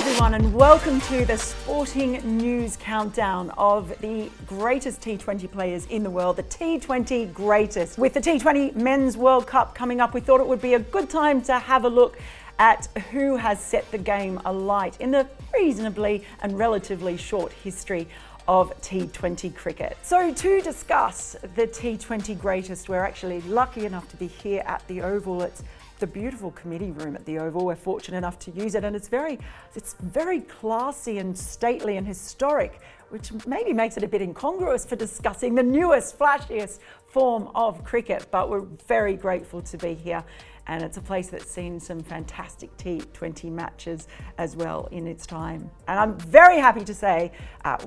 everyone, and welcome to the Sporting News Countdown of the greatest T20 players in the world, the T20 greatest. With the T20 Men's World Cup coming up, we thought it would be a good time to have a look at who has set the game alight in the reasonably and relatively short history of T20 cricket. So to discuss the T20 greatest, we're actually lucky enough to be here at the Oval. It's the beautiful committee room at the Oval. We're fortunate enough to use it, and it's very classy and stately and historic, which maybe makes it a bit incongruous for discussing the newest, flashiest form of cricket. But we're very grateful to be here, and it's a place that's seen some fantastic T20 matches as well in its time. And I'm very happy to say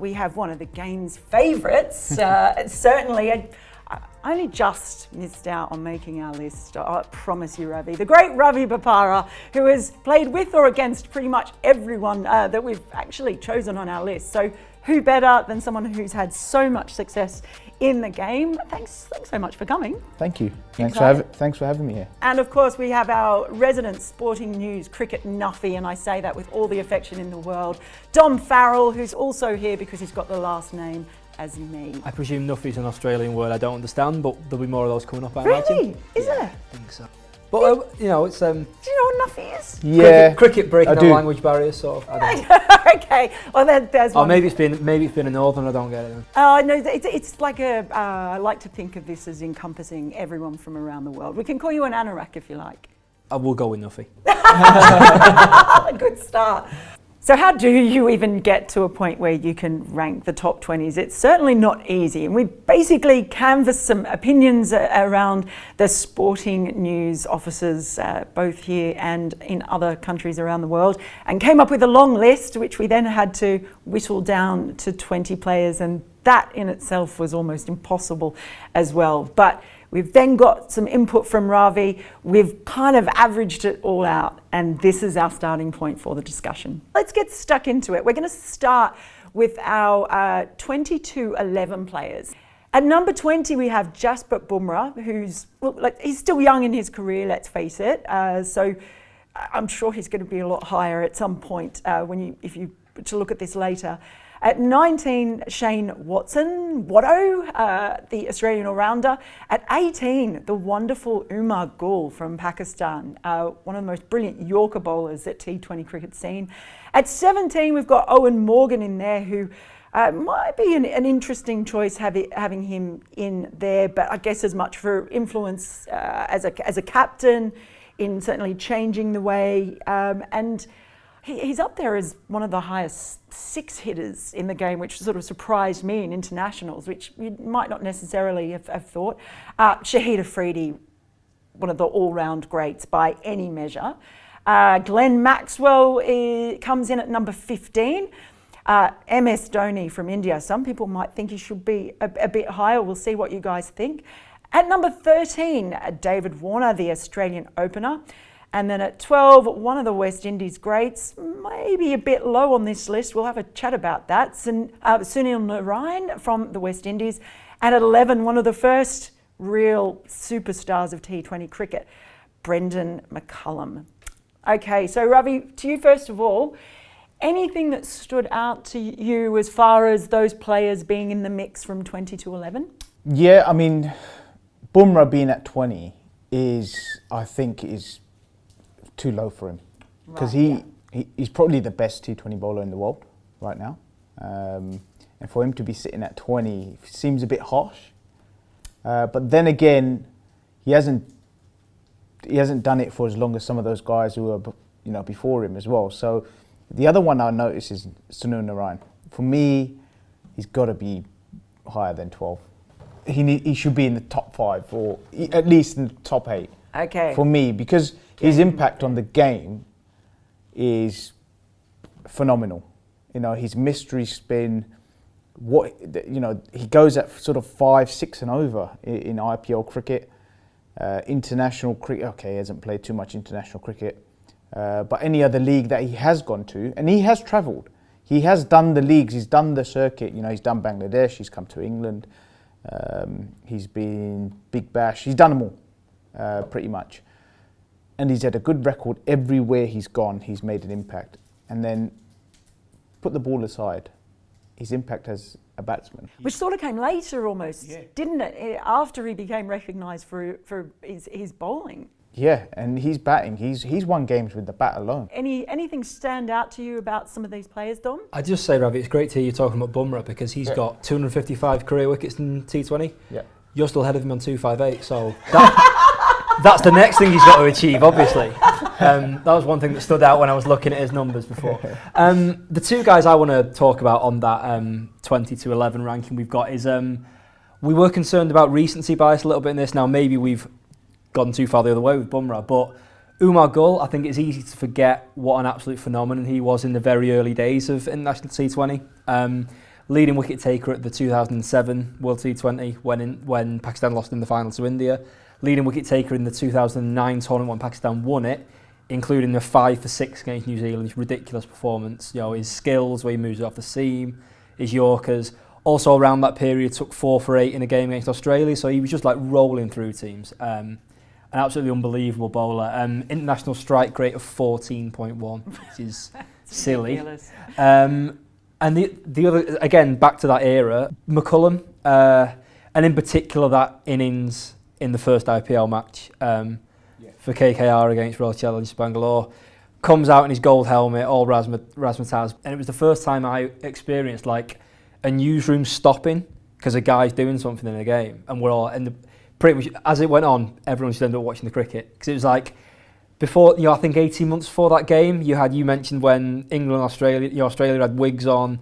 we have one of the game's favourites, certainly. I only just missed out on making our list, I promise you, Ravi. The great Ravi Bopara, who has played with or against pretty much everyone that we've actually chosen on our list. So who better than someone who's had so much success in the game? Thanks so much for coming. Thank you. Thanks for having me here. And of course, we have our resident Sporting News cricket nuffy, and I say that with all the affection in the world, Dom Farrell, who's also here because he's got the last name as me. I presume nuffy's an Australian word I don't understand, but there'll be more of those coming up, I really? imagine. Is there? I think so. But, you know, it's... Do you know what nuffy is? Yeah. Cricket breaking the language barrier, sort of. I don't know. Okay, well there's one. Or maybe it's been a northern, I don't get it then. No, it's like I like to think of this as encompassing everyone from around the world. We can call you an anorak if you like. I will go with nuffy. Good start. So how do you even get to a point where you can rank the top 20s? It's certainly not easy. And we basically canvassed some opinions around the Sporting News offices, both here and in other countries around the world, and came up with a long list, which we then had to whittle down to 20 players. And that in itself was almost impossible as well. But we've then got some input from Ravi. We've kind of averaged it all out, and this is our starting point for the discussion. Let's get stuck into it. We're going to start with our 20-11 players. At number 20, we have Jasprit Bumrah, he's still young in his career, let's face it. So I'm sure he's going to be a lot higher at some point if you to look at this later. At 19, Shane Watson, the Australian all-rounder. At 18, the wonderful Umar Gul from Pakistan, one of the most brilliant Yorker bowlers that T20 cricket's seen. At 17, we've got Owen Morgan in there, who might be an interesting choice having him in there, but I guess as much for influence as a captain in certainly changing the way, and he's up there as one of the highest six hitters in the game, which sort of surprised me in internationals, which you might not necessarily have thought. Shahid Afridi, one of the all-round greats by any measure. Glenn Maxwell comes in at number 15. MS Dhoni from India. Some people might think he should be a bit higher. We'll see what you guys think. At number 13, David Warner, the Australian opener. And then at 12, one of the West Indies greats, maybe a bit low on this list. We'll have a chat about that. Sunil Narine from the West Indies. And at 11, one of the first real superstars of T20 cricket, Brendan McCullum. Okay, so Ravi, to you first of all, anything that stood out to you as far as those players being in the mix from 20 to 11? Yeah, I mean, Bumrah being at 20 I think is too low for him, because he's probably the best T20 bowler in the world right now, and for him to be sitting at 20 seems a bit harsh. But then again, he hasn't done it for as long as some of those guys who are before him as well. So the other one I notice is Sunil Narine. For me, he's got to be higher than 12. He should be in the top 5 or at least in the top 8. Okay. For me, because his impact on the game is phenomenal. His mystery spin, he goes at sort of 5, 6 and over in IPL cricket. International cricket, okay, he hasn't played too much international cricket, but any other league that he has gone to, and he has travelled. He has done the leagues, he's done the circuit, he's done Bangladesh, he's come to England, he's been Big Bash, he's done them all, pretty much. And he's had a good record everywhere he's gone, he's made an impact. And then put the ball aside, his impact as a batsman. Which sort of came later almost, didn't it? After he became recognised for his bowling. Yeah, and his batting, he's won games with the bat alone. Anything stand out to you about some of these players, Dom? I just say, Ravi, it's great to hear you talking about Bumrah because he's got 255 career wickets in T20. Yeah. You're still ahead of him on 258, so that's the next thing he's got to achieve, obviously. That was one thing that stood out when I was looking at his numbers before. The two guys I want to talk about on that 20 to 11 ranking we've got is we were concerned about recency bias a little bit in this. Now maybe we've gone too far the other way with Bumrah, but Umar Gull, I think it's easy to forget what an absolute phenomenon he was in the very early days of international T20. Leading wicket taker at the 2007 World T20 when Pakistan lost in the final to India. Leading wicket taker in the 2009 tournament when Pakistan won it, including the 5 for 6 against New Zealand. His ridiculous performance, his skills where he moves it off the seam, his Yorkers. Also around that period took 4 for 8 in a game against Australia, so he was just like rolling through teams. An absolutely unbelievable bowler. International strike rate of 14.1, which is silly. And the other, again, back to that era, McCullum, and in particular that innings in the first IPL match for KKR against Royal Challengers Bangalore, comes out in his gold helmet, all razzmatazz, and it was the first time I experienced like a newsroom stopping because a guy's doing something in a game, and we're all pretty much as it went on, everyone just ended up watching the cricket because it was like. Before, I think 18 months before that game, you mentioned when England, Australia had wigs on,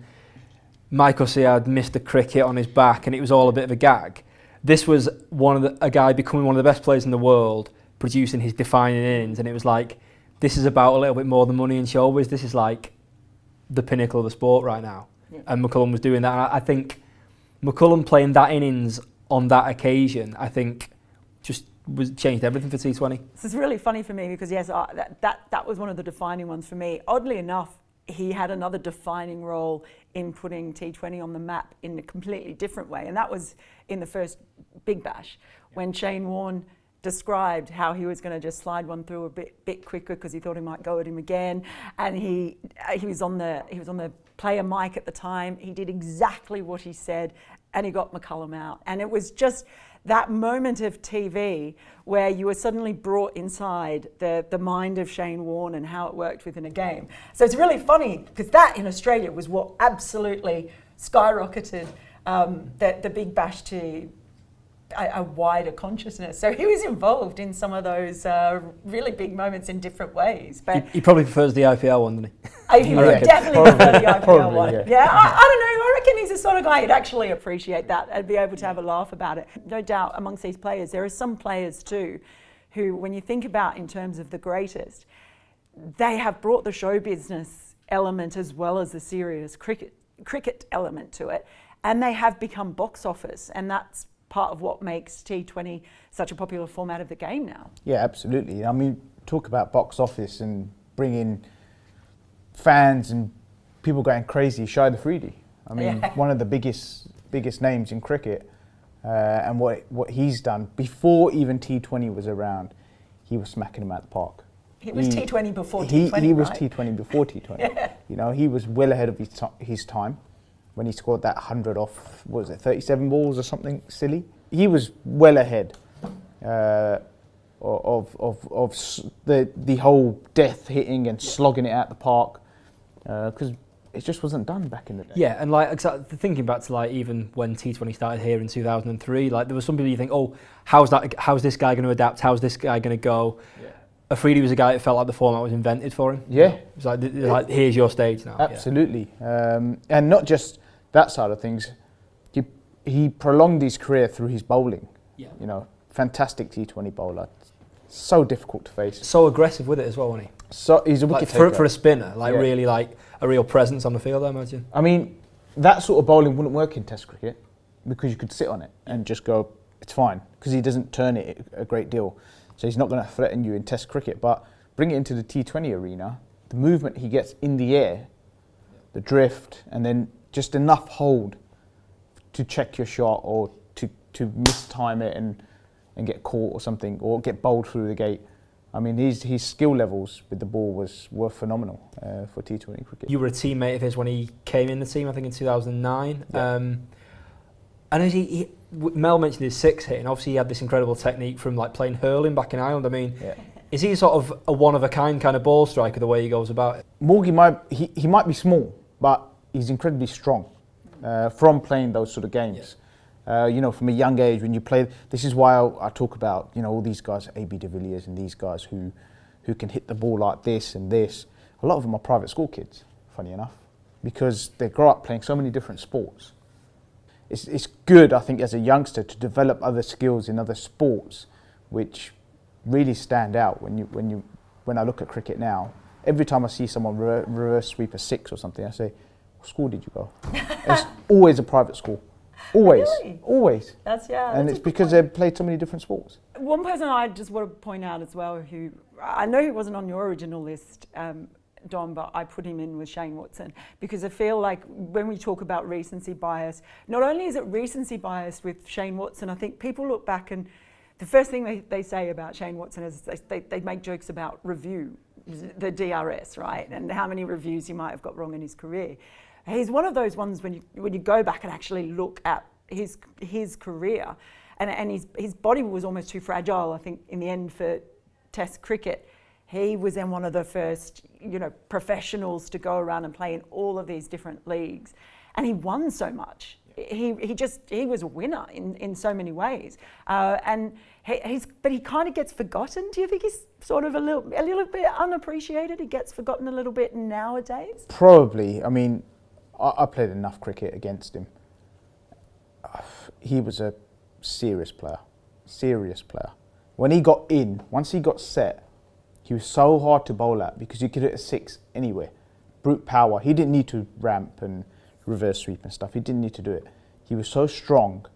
Michael C had missed the cricket on his back, and it was all a bit of a gag. This was a guy becoming one of the best players in the world, producing his defining innings, and it was like, this is about a little bit more than money and showbiz. This is like the pinnacle of the sport right now, and McCullum was doing that. And I think McCullum playing that innings on that occasion, I think, just changed everything for T20. This is really funny for me because yes, that was one of the defining ones for me. Oddly enough, he had another defining role in putting T20 on the map in a completely different way, and that was in the first Big Bash when Shane Warne described how he was going to just slide one through a bit quicker because he thought he might go at him again, and he was on the player mic at the time. He did exactly what he said, and he got McCullum out, and it was just that moment of TV where you were suddenly brought inside the mind of Shane Warne and how it worked within a game. So it's really funny because that in Australia was what absolutely skyrocketed the Big Bash to a wider consciousness. So he was involved in some of those really big moments in different ways. But he probably prefers the IPL one, doesn't he? He would definitely prefer the IPL one. Yeah, I don't know. I reckon he's the sort of guy who'd actually appreciate that and be able to have a laugh about it. No doubt amongst these players, there are some players too who, when you think about in terms of the greatest, they have brought the show business element as well as the serious cricket element to it, and they have become box office, and that's part of what makes T20 such a popular format of the game now. Yeah, absolutely. I mean, talk about box office and bring in fans and people going crazy. Shahid Afridi. I mean, one of the biggest names in cricket, and what he's done before even T20 was around, he was smacking them out the park. He was T20 before T20. He was T20 before T20. He was well ahead of his time when he scored that 100 off, what was it, 37 balls or something silly. He was well ahead of the whole death hitting and slogging it out the park because it just wasn't done back in the day. Yeah, and like thinking back to like even when T20 started here in 2003, like there was some people you think, oh, how's this guy going to adapt? How's this guy going to go? Yeah. Afridi was a guy that felt like the format was invented for him. Yeah, it was like here's your stage now. Absolutely, and not just that side of things. He prolonged his career through his bowling. Yeah. Fantastic T20 bowler. So difficult to face. So aggressive with it as well, wasn't he? So he's a wicket taker. For a spinner, really like a real presence on the field, I imagine. I mean, that sort of bowling wouldn't work in Test cricket because you could sit on it and just go, it's fine, because he doesn't turn it a great deal. So he's not going to threaten you in Test cricket. But bring it into the T20 arena, the movement he gets in the air, the drift, and then just enough hold to check your shot or to mistime it and get caught or something, or get bowled through the gate. I mean, his skill levels with the ball were phenomenal for T20 cricket. You were a teammate of his when he came in the team, I think in 2009. Yeah. And as Mel mentioned his six hitting, obviously he had this incredible technique from like playing hurling back in Ireland. I mean, is he sort of a one-of-a-kind kind of ball striker, the way he goes about it? Morgie might be small, but he's incredibly strong from playing those sort of games. You know, from a young age when you play, this is why I talk about, you know, all these guys, AB de Villiers and these guys who can hit the ball like this and this. A lot of them are private school kids, funny enough, because they grow up playing so many different sports. It's good, I think, as a youngster to develop other skills in other sports, which really stand out when I look at cricket now. Every time I see someone reverse sweep a six or something, I say, "What school did you go?" It's always a private school. Always, Really? Always. And it's because they've played so many different sports. One person I just want to point out as well, who I know he wasn't on your original list, Dom, but I put him in with Shane Watson, because I feel like when we talk about recency bias, not only is it recency bias with Shane Watson, I think people look back and the first thing they say about Shane Watson is they make jokes about review, the DRS, right, and how many reviews he might have got wrong in his career. He's one of those ones when you go back and actually look at his career, and his body was almost too fragile, I think, in the end for Test cricket. He was then one of the first, you know, professionals to go around and play in all of these different leagues, and he won so much. He was a winner in so many ways, and but he kind of gets forgotten. Do you think he's sort of a little bit unappreciated? He gets forgotten a little bit nowadays. Probably. I mean, I played enough cricket against him. He was a serious player. When he got in, once he got set, he was so hard to bowl at because you could hit a six anywhere. Brute power. He didn't need to ramp and reverse sweep and stuff. He didn't need to do it. He was so strong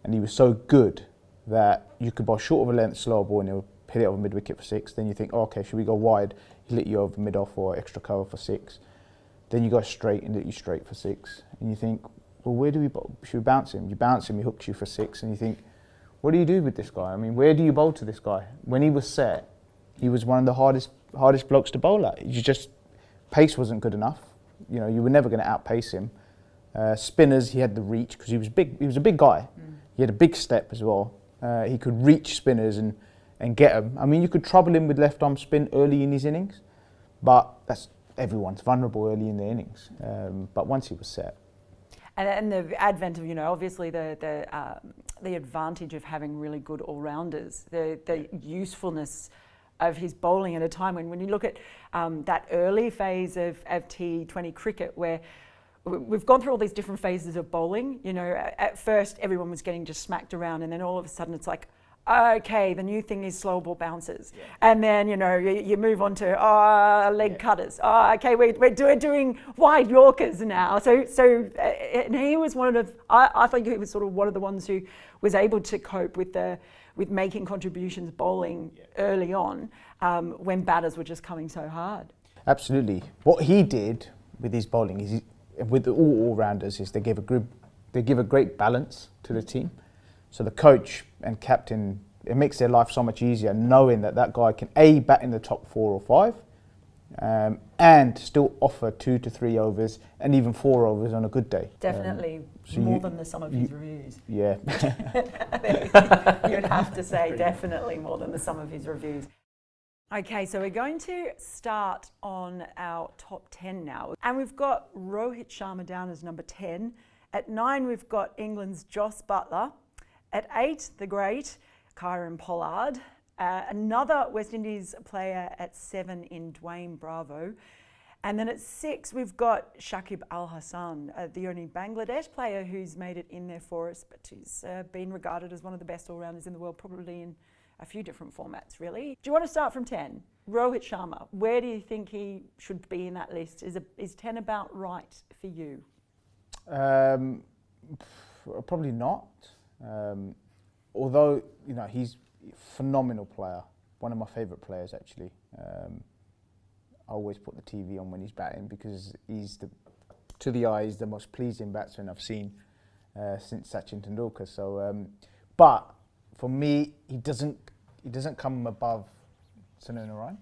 and he was so good that you could bowl short of a length, slower ball, and he'll hit it over mid wicket for six. Then you think, oh, okay, should we go wide? He'll hit you over mid off or extra cover for six. Then you go straight and hit you straight for six. And you think, well, where do we bowl? Should we bounce him? You bounce him, he hooks you for six, and you think, what do you do with this guy? I mean, where do you bowl to this guy? When he was set, he was one of the hardest blokes to bowl at. Pace wasn't good enough. You know, you were never going to outpace him. Spinners, he had the reach because he was big. He was a big guy. He had a big step as well. He could reach spinners and get them. I mean, you could trouble him with left arm spin early in his innings, but everyone's vulnerable early in their innings. But once he was set. And the advent of, you know, obviously the advantage of having really good all-rounders, the usefulness of his bowling at a time when you look at that early phase of T20 cricket where we've gone through all these different phases of bowling. You know, at first everyone was getting just smacked around, and then all of a sudden it's like, okay, the new thing is slow ball bounces. Yeah. And then, you know, you move on to leg cutters. Okay, we're doing wide Yorkers now. So and he was one of I think he was sort of one of the ones who was able to cope with making contributions bowling early on when batters were just coming so hard. Absolutely. What he did with his bowling is, with all rounders, is they give a great balance to the team. So the coach and captain, it makes their life so much easier knowing that guy can bat in the top 4 or 5 and still offer 2 to 3 overs and even 4 overs on a good day. Definitely more than the sum of his reviews. Yeah. You'd have to say definitely more than the sum of his reviews. Okay, so we're going to start on our top 10 now. And we've got Rohit Sharma down as number 10. At 9, we've got England's Jos Buttler. At 8, the great Kieron Pollard. Another West Indies player at 7 in Dwayne Bravo. And then at 6, we've got Shakib Al Hassan, the only Bangladesh player who's made it in there for us, but he's been regarded as one of the best all-rounders in the world, probably in a few different formats, really. Do you want to start from 10? Rohit Sharma, where do you think he should be in that list? Is 10 about right for you? Probably not. Although, you know, he's a phenomenal player, one of my favourite players actually. I always put the TV on when he's batting because to the eye, he's the most pleasing batsman I've seen since Sachin Tendulkar. So, but for me, he doesn't come above Sunil Narine.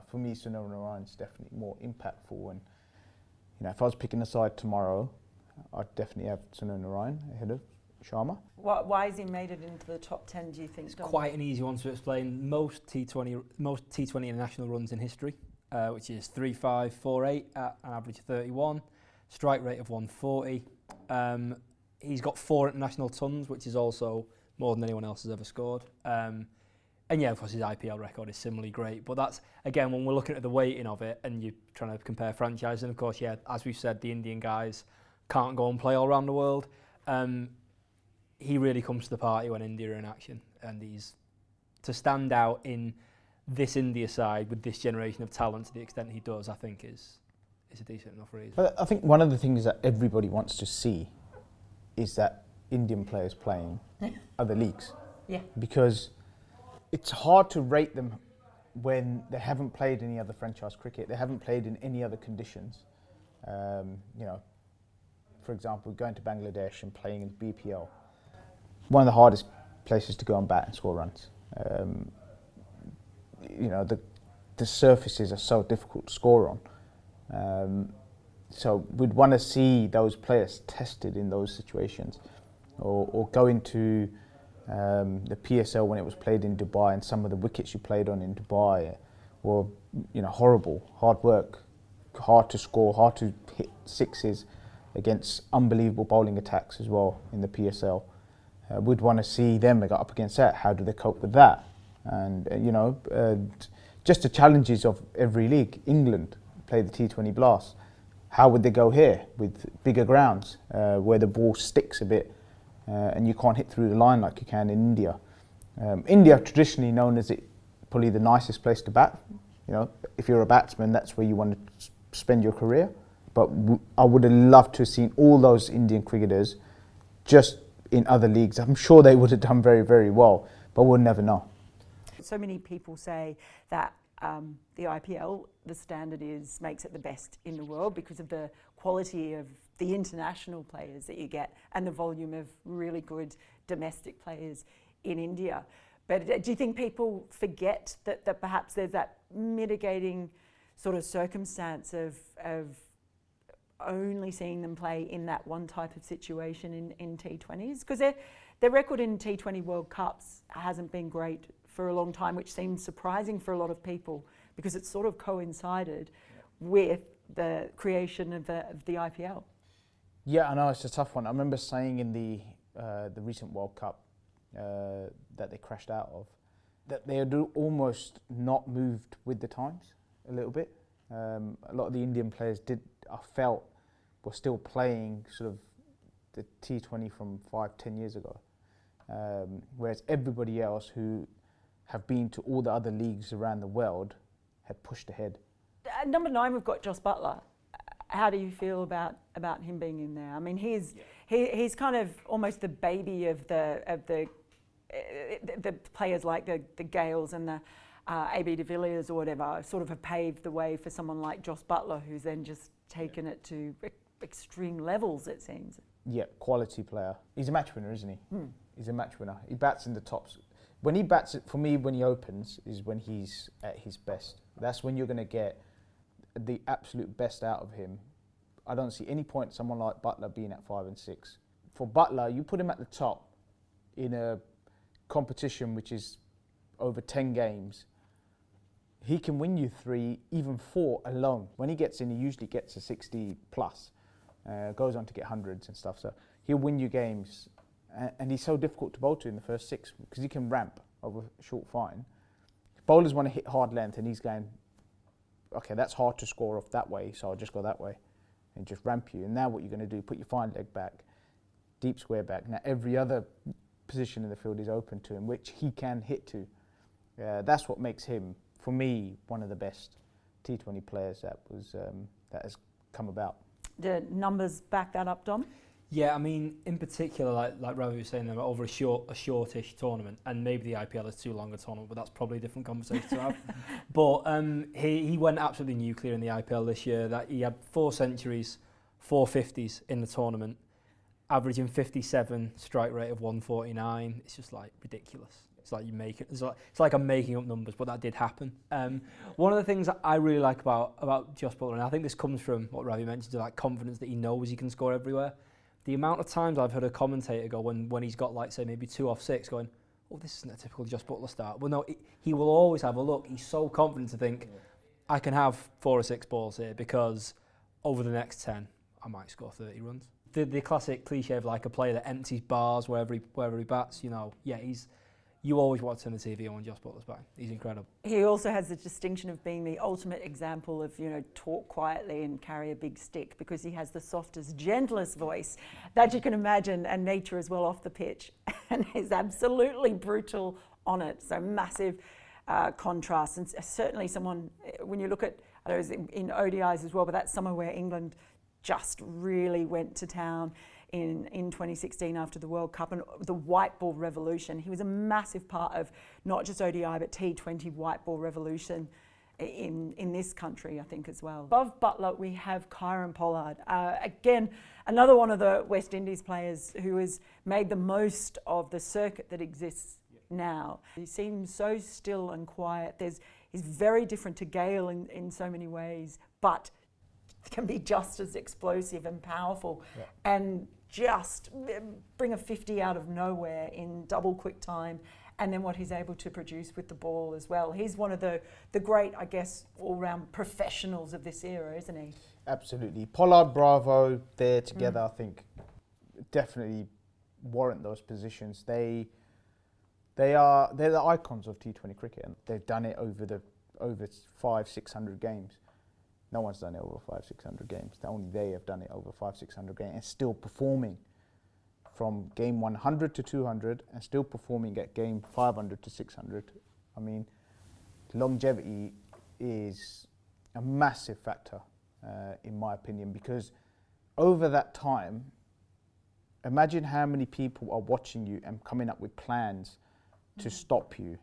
For me, Sunil Narine's definitely more impactful. And if I was picking a side tomorrow, I'd definitely have Sunil Narine ahead of Sharma. Why has he made it into the top 10, do you think, Dom? Quite an easy one to explain. Most T20 international runs in history, which is 3-5-4-8 at an average of 31, strike rate of 140. He's got 4 international tons, which is also more than anyone else has ever scored. And yeah, of course, his IPL record is similarly great. But that's, again, when we're looking at the weighting of it and you're trying to compare franchises, and of course, yeah, as we've said, the Indian guys can't go and play all around the world. He really comes to the party when India are in action. And he's, to stand out in this India side with this generation of talent to the extent he does, I think is a decent enough reason. But I think one of the things that everybody wants to see is that Indian players playing other leagues. Yeah. Because it's hard to rate them when they haven't played any other franchise cricket. They haven't played in any other conditions. For example, going to Bangladesh and playing in BPL. One of the hardest places to go and bat and score runs. The surfaces are so difficult to score on. So we'd want to see those players tested in those situations, or go into the PSL when it was played in Dubai, and some of the wickets you played on in Dubai were, horrible, hard work, hard to score, hard to hit sixes against unbelievable bowling attacks as well in the PSL. We'd want to see them go up against that. How do they cope with that? And just the challenges of every league. England play the T20 Blast. How would they go here with bigger grounds where the ball sticks a bit and you can't hit through the line like you can in India? India traditionally known as probably the nicest place to bat. If you're a batsman, that's where you want to spend your career. But I would have loved to have seen all those Indian cricketers just in other leagues. I'm sure they would have done very, very well, but we'll never know. So many people say that the IPL, the standard makes it the best in the world because of the quality of the international players that you get and the volume of really good domestic players in India. But do you think people forget that perhaps there's that mitigating sort of circumstance of only seeing them play in that one type of situation in T20s? Because their record in T20 World Cups hasn't been great for a long time, which seems surprising for a lot of people because it's sort of coincided with the creation of the IPL. Yeah, I know, it's a tough one. I remember saying in the recent World Cup that they crashed out of, that they had almost not moved with the times a little bit. A lot of the Indian players I felt, were still playing sort of the T20 from 5-10 years ago. Whereas everybody else who have been to all the other leagues around the world had pushed ahead. At number 9, we've got Jos Buttler. How do you feel about him being in there? I mean, he's kind of almost the baby of the players like the Gales and the AB de Villiers or whatever, sort of have paved the way for someone like Jos Buttler, who's then just taken it to extreme levels, it seems. Yeah, quality player. He's a match winner, isn't he? He's a match winner. He bats in the tops. When he bats, for me, when he opens, is when he's at his best. That's when you're going to get the absolute best out of him. I don't see any point someone like Buttler being at 5 and 6. For Buttler, you put him at the top in a competition which is over 10 games. He can win you 3, even 4 alone. When he gets in, he usually gets a 60 plus, goes on to get hundreds and stuff. So he'll win you games. And he's so difficult to bowl to in the first 6 because he can ramp over short fine. Bowlers want to hit hard length and he's going, okay, that's hard to score off that way, so I'll just go that way and just ramp you. And now what you're going to do, put your fine leg back, deep square back. Now every other position in the field is open to him, which he can hit to. That's what makes him, for me, one of the best T20 players that has come about. The numbers back that up, Dom? Yeah, I mean, in particular, like Ravi was saying, over a shortish tournament, and maybe the IPL is too long a tournament, but that's probably a different conversation to have. But he went absolutely nuclear in the IPL this year. That he had 4 centuries, 4 50s in the tournament, averaging 57, strike rate of 149. It's just like ridiculous. It's like it's like I'm making up numbers, but that did happen. One of the things that I really like about Josh Butler, and I think this comes from what Ravi mentioned, like confidence that he knows he can score everywhere. The amount of times I've heard a commentator go when he's got like say maybe 2 off 6 going, oh, this isn't a typical Josh Butler start. Well, no, he will always have a look. He's so confident to think, I can have 4 or 6 balls here because over the next 10, I might score 30 runs. The classic cliche of like a player that empties bars wherever he bats, you always want to turn the TV on when Josh Butler's batting. He's incredible. He also has the distinction of being the ultimate example of, talk quietly and carry a big stick, because he has the softest, gentlest voice that you can imagine, and nature as well off the pitch, and is absolutely brutal on it. So massive contrast, and certainly someone, when you look at, I know it was in ODIs as well, but that's somewhere where England just really went to town in 2016 after the World Cup and the white ball revolution. He was a massive part of not just ODI but T20 white ball revolution in this country, I think, as well. Above Butler, we have Kieron Pollard. Again, another one of the West Indies players who has made the most of the circuit that exists now. He seems so still and quiet. He's very different to Gayle in so many ways, but can be just as explosive and powerful, and just bring a 50 out of nowhere in double quick time, and then what he's able to produce with the ball as well. He's one of the great, I guess, all-round professionals of this era, isn't he? Absolutely. Pollard, Bravo, they're together, I think, definitely warrant those positions. They're the icons of T20 cricket, and they've done it over 500-600 games. No one's done it over 500-600 games. Only they have done it over 500-600 games, and still performing from game 100 to 200, and still performing at game 500 to 600. I mean, longevity is a massive factor, in my opinion, because over that time, imagine how many people are watching you and coming up with plans to stop you,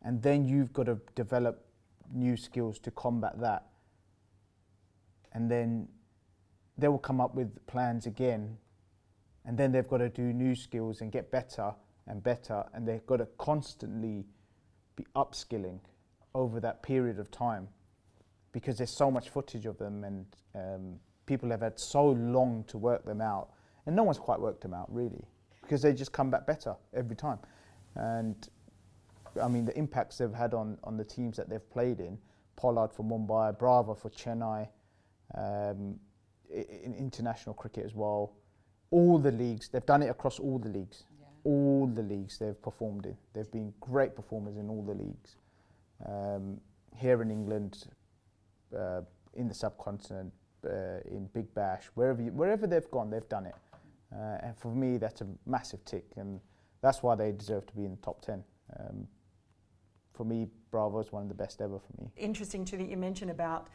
and then you've got to develop new skills to combat that. And then they will come up with plans again, and then they've got to do new skills and get better and better, and they've got to constantly be upskilling over that period of time, because there's so much footage of them, and people have had so long to work them out, and no one's quite worked them out really, because they just come back better every time. And I mean, the impacts they've had on the teams that they've played in, Pollard for Mumbai, Bravo for Chennai, in international cricket as well, all the leagues, they've done it across all the leagues. All the leagues they've performed in. They've been great performers in all the leagues. Here in England, in the subcontinent, in Big Bash, wherever they've gone, they've done it. And for me, that's a massive tick, and that's why they deserve to be in the top 10. For me, Bravo is one of the best ever for me. Interesting too that you mentioned about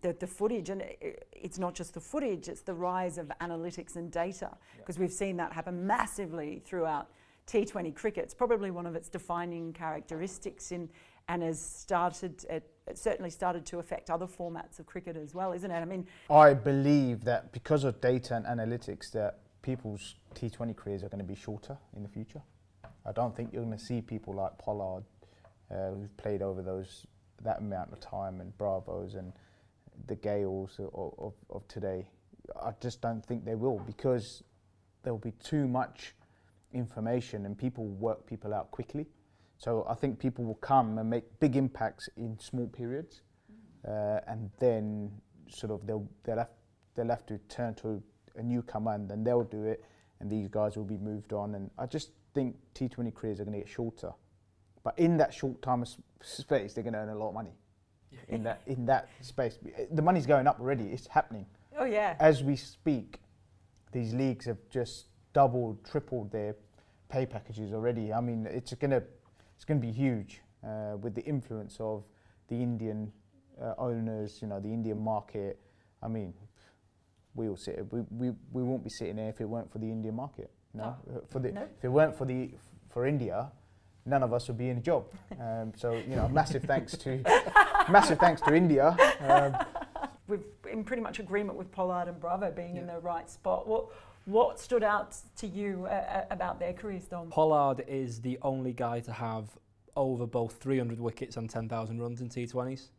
the footage, and it's not just the footage, it's the rise of analytics and data, because we've seen that happen massively throughout T20 cricket. It's probably one of its defining characteristics and has certainly started to affect other formats of cricket as well, isn't it? I mean, I believe that because of data and analytics, that people's T20 careers are going to be shorter in the future. I don't think you're going to see people like Pollard, who've played over that amount of time, and Bravos and the Gales of today. I just don't think they will, because there will be too much information and people work people out quickly. So I think people will come and make big impacts in small periods, and then sort of they'll have to turn to a newcomer, and then they'll do it, and these guys will be moved on. And I just think T20 careers are going to get shorter. But in that short time of space, they're going to earn a lot of money. In that space, the money's going up already. It's happening. Oh yeah. As we speak, these leagues have just doubled, tripled their pay packages already. I mean, it's going to be huge, with the influence of the Indian owners, the Indian market. I mean, we won't be sitting there if it weren't for the Indian market. No. If it weren't for India, none of us would be in a job. So massive thanks to India. We're in pretty much agreement with Pollard and Bravo being in the right spot. What stood out to you about their careers, Dom? Pollard is the only guy to have over both 300 wickets and 10,000 runs in T20s.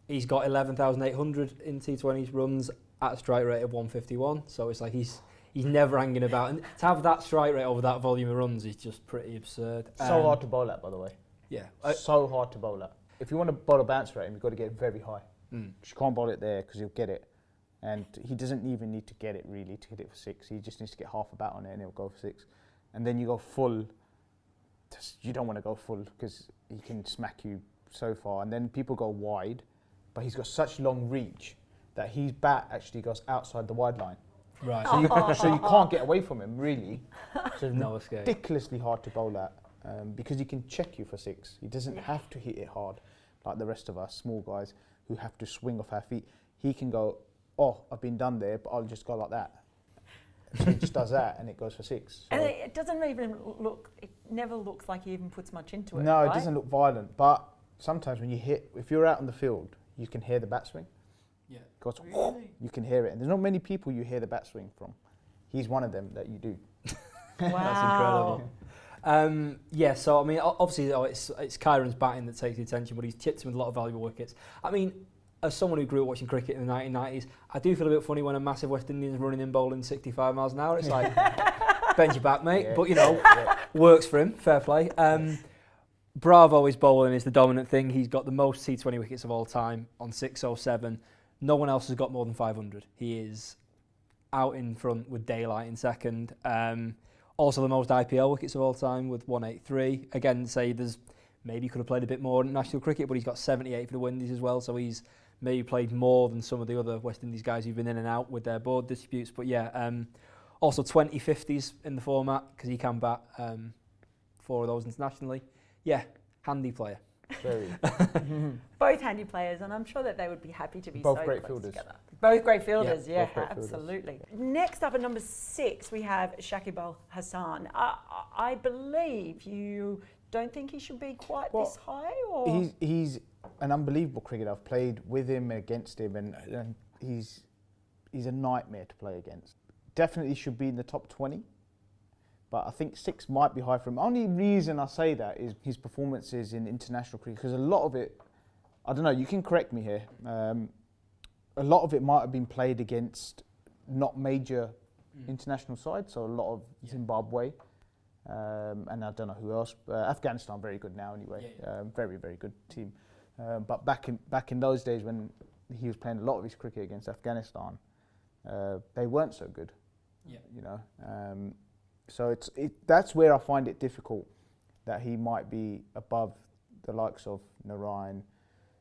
He's got 11,800 in T20s runs at a strike rate of 151, so it's like he's never hanging about. And to have that strike rate over that volume of runs is just pretty absurd. So hard to bowl at, by the way. Yeah. So hard to bowl at. If you want to bowl a bounce rate, you've got to get it very high. You can't bowl it there because you'll get it. And he doesn't even need to get it really to hit it for 6. He just needs to get half a bat on it and he'll go for 6. And then you go full. You don't want to go full because he can smack you so far. And then people go wide, but he's got such long reach that his bat actually goes outside the wide line. Right. So you can't get away from him really. So No escape. ridiculously hard to bowl at because he can check you for 6. He doesn't have to hit it hard like the rest of us small guys who have to swing off our feet. He can go, oh, I've been done there, but I'll just go like that. So he just does that and it goes for 6. So And it doesn't even look, it never looks like he even puts much into it. no, right? it doesn't look violent, but sometimes when you hit, if you're out on the field, you can hear the bat swing. Yeah. It goes, Really? you can hear it. And there's not many people you hear the bat swing from. He's one of them that you do. Wow. That's incredible. Yeah, so I mean, obviously it's Kyron's batting that takes the attention, but he's chipped him with a lot of valuable wickets. I mean, as someone who grew up watching cricket in the 1990s, I do feel a bit funny when a massive West Indian's running in bowling 65 miles an hour. It's like, bend your back, mate. Yeah. But, you know, works for him. Fair play. Bravo is bowling is the dominant thing. He's got the most T20 wickets of all time on 607. No one else has got more than 500. He is out in front with daylight in second. Also the most IPL wickets of all time with 183. Again, say there's maybe he could have played a bit more in national cricket, but he's got 78 for the Windies as well, so he's maybe played more than some of the other West Indies guys who've been in and out with their board disputes. But yeah, also 20 50s in the format because he can bat 4 of those internationally. Yeah, handy player. Very. Both handy players, and I'm sure that they would be happy to be Both so great close fielders. together. Both great fielders, Yeah, yeah, both great fielders. absolutely. Next up at number 6, we have Shakib Al Hasan. I believe you don't think he should be quite this high, or He's an unbelievable cricketer. I've played with him and against him, and he's a nightmare to play against. Definitely should be in the top 20, but I think 6 might be high for him. Only reason I say that is his performances in international cricket, because a lot of it, I don't know, you can correct me here, a lot of it might have been played against not major international sides, so a lot of Zimbabwe, and I don't know who else. Afghanistan, very good now anyway. Very, very good team. But back in those days when he was playing a lot of his cricket against Afghanistan, they weren't so good. Yeah. You know, so that's where I find it difficult that he might be above the likes of Narayan,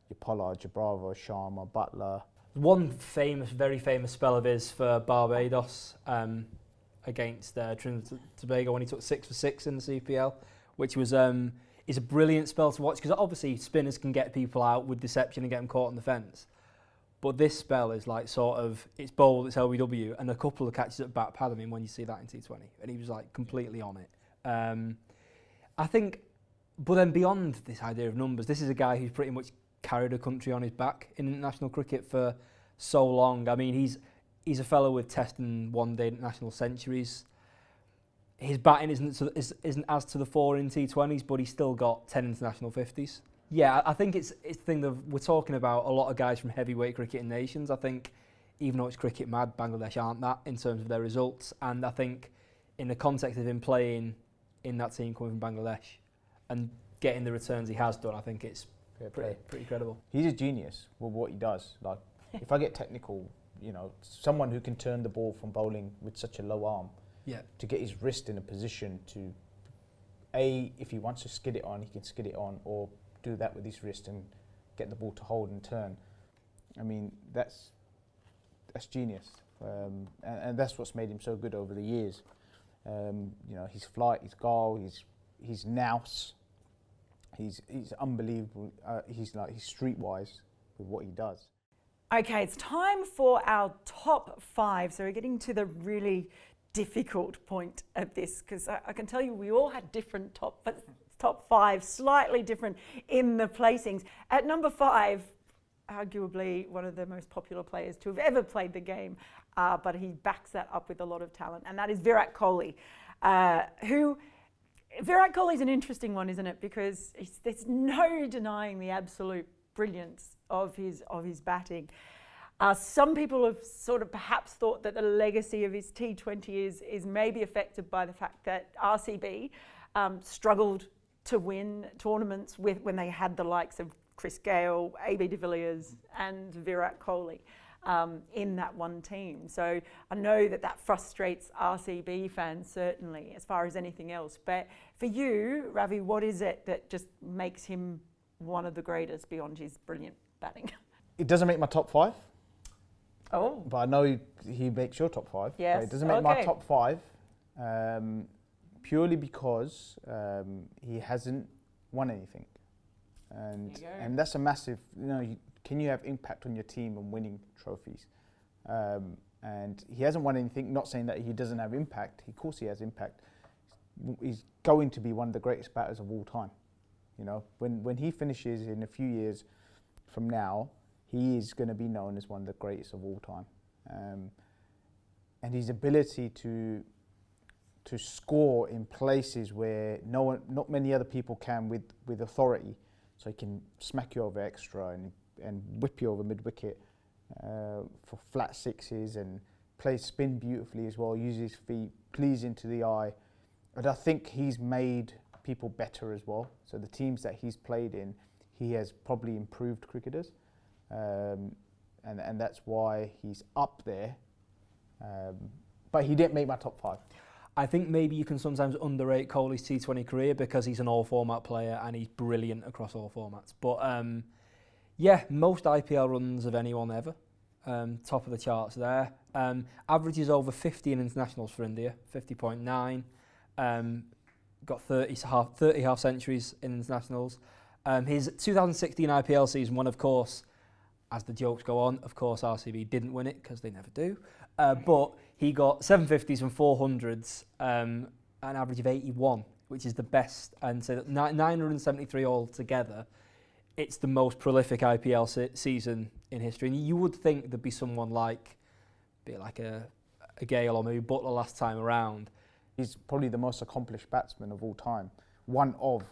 your Pollard, your Bravo, Sharma, Butler. One very famous spell of his for Barbados against Trinidad and Tobago when he took 6 for 6 in the CPL, which was is a brilliant spell to watch because obviously spinners can get people out with deception and get them caught on the fence. But this spell is like sort of, it's bold, it's LBW, and a couple of catches at bat pad him in when you see that in T20. And he was like completely on it. I think, but then beyond this idea of numbers, this is a guy who's pretty much carried a country on his back in international cricket for so long. I mean, he's a fellow with Test and one-day international centuries. His batting isn't as to the fore in T20s, but he's still got 10 international 50s. Yeah, I think it's the thing that we're talking about a lot of guys from heavyweight cricketing nations. I think even though it's cricket mad, Bangladesh aren't that in terms of their results. And I think in the context of him playing in that team coming from Bangladesh and getting the returns he has done, I think it's pretty credible. He's a genius with what he does. Like, if I get technical, you know, someone who can turn the ball from bowling with such a low arm, to get his wrist in a position to, if he wants to skid it on, he can skid it on, or do that with his wrist and get the ball to hold and turn. I mean, that's genius, and that's what's made him so good over the years. You know, his flight, his goal, his nous, he's unbelievable. He's streetwise with what he does. Okay, it's time for our top 5. So we're getting to the really difficult point of this because I can tell you we all had different top 5, slightly different in the placings. At number 5, arguably one of the most popular players to have ever played the game, but he backs that up with a lot of talent, and that is Virat Kohli, Virat Kohli is an interesting one, isn't it? Because there's no denying the absolute brilliance of his batting. Some people have sort of perhaps thought that the legacy of his T20 is maybe affected by the fact that RCB struggled to win tournaments when they had the likes of Chris Gayle, AB de Villiers and Virat Kohli in that one team. So I know that frustrates RCB fans certainly as far as anything else. But for you, Ravi, what is it that just makes him one of the greatest beyond his brilliant batting? It doesn't make my top 5. Oh. But I know he makes your top 5. Yes. But it doesn't make my top 5 purely because he hasn't won anything. And that's a massive, can you have impact on your team and winning trophies? And he hasn't won anything, not saying that he doesn't have impact. Of course he has impact. He's going to be one of the greatest batters of all time. When he finishes in a few years from now, he is going to be known as one of the greatest of all time. And his ability to score in places where not many other people can with authority. So he can smack you over extra and whip you over mid-wicket for flat sixes and plays spin beautifully as well, uses his feet, pleasing to the eye. And I think he's made people better as well. So the teams that he's played in, he has probably improved cricketers. And that's why he's up there. But he didn't make my top 5. I think maybe you can sometimes underrate Kohli's T20 career because he's an all-format player and he's brilliant across all formats. But most IPL runs of anyone ever. Top of the charts there. Averages over 50 in internationals for India, 50.9. Got 30 half centuries in internationals. His 2016 IPL season one, of course, as the jokes go on, of course RCB didn't win it because they never do. But he got 750s and 400s, an average of 81, which is the best. And so 973 altogether. It's the most prolific IPL season in history. And you would think there'd be someone like a Gayle or maybe Butler last time around. He's probably the most accomplished batsman of all time. One of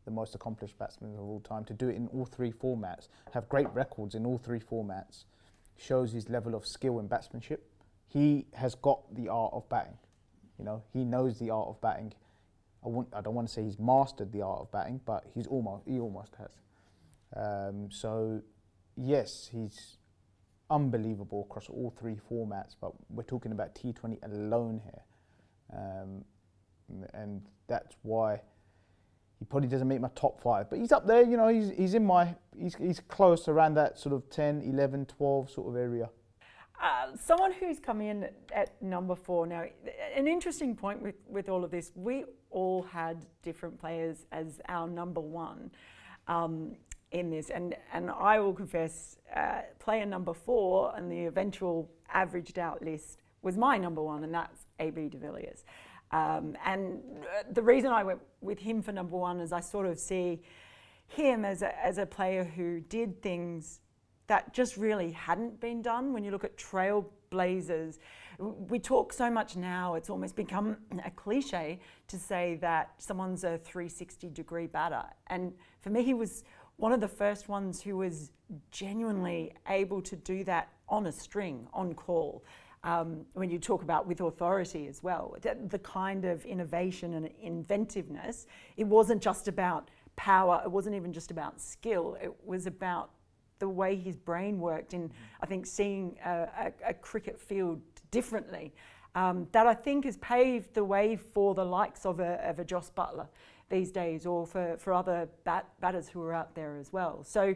the most accomplished batsmen of all time, to do it in all 3 formats, have great records in all 3 formats, shows his level of skill and batsmanship. He has got the art of batting. He knows the art of batting. I don't want to say he's mastered the art of batting, but he almost has. So yes, he's unbelievable across all 3 formats, but we're talking about T20 alone here. And that's why he probably doesn't make my top 5, but he's up there. He's close around that sort of 10, 11, 12 sort of area. Someone who's come in at number 4 now. An interesting point with all of this, we all had different players as our number 1 in this, and I will confess, player number 4 and the eventual averaged out list was my number 1, and that's AB de Villiers. And the reason I went with him for number 1 is I sort of see him as a player who did things that just really hadn't been done. When you look at trailblazers, we talk so much now, it's almost become a cliche to say that someone's a 360-degree batter. And for me, he was one of the first ones who was genuinely able to do that on a string, on call. When you talk about with authority as well, the kind of innovation and inventiveness, it wasn't just about power, it wasn't even just about skill, it was about the way his brain worked in, I think, seeing a cricket field differently. That I think has paved the way for the likes of a Jos Buttler these days, or for other batters who are out there as well. So,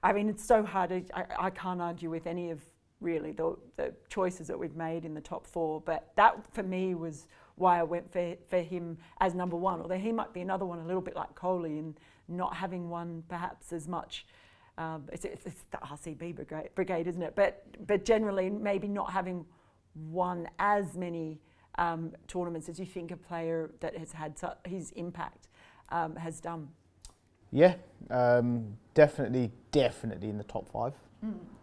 I mean, it's so hard, I can't argue with any of really the choices that we've made in the top 4, but that for me was why I went for him as number 1, although he might be another one a little bit like Kohli and not having won perhaps as much. It's the RCB brigade, isn't it? But generally maybe not having won as many tournaments as you think a player that has had his impact has done. Yeah, definitely in the top 5.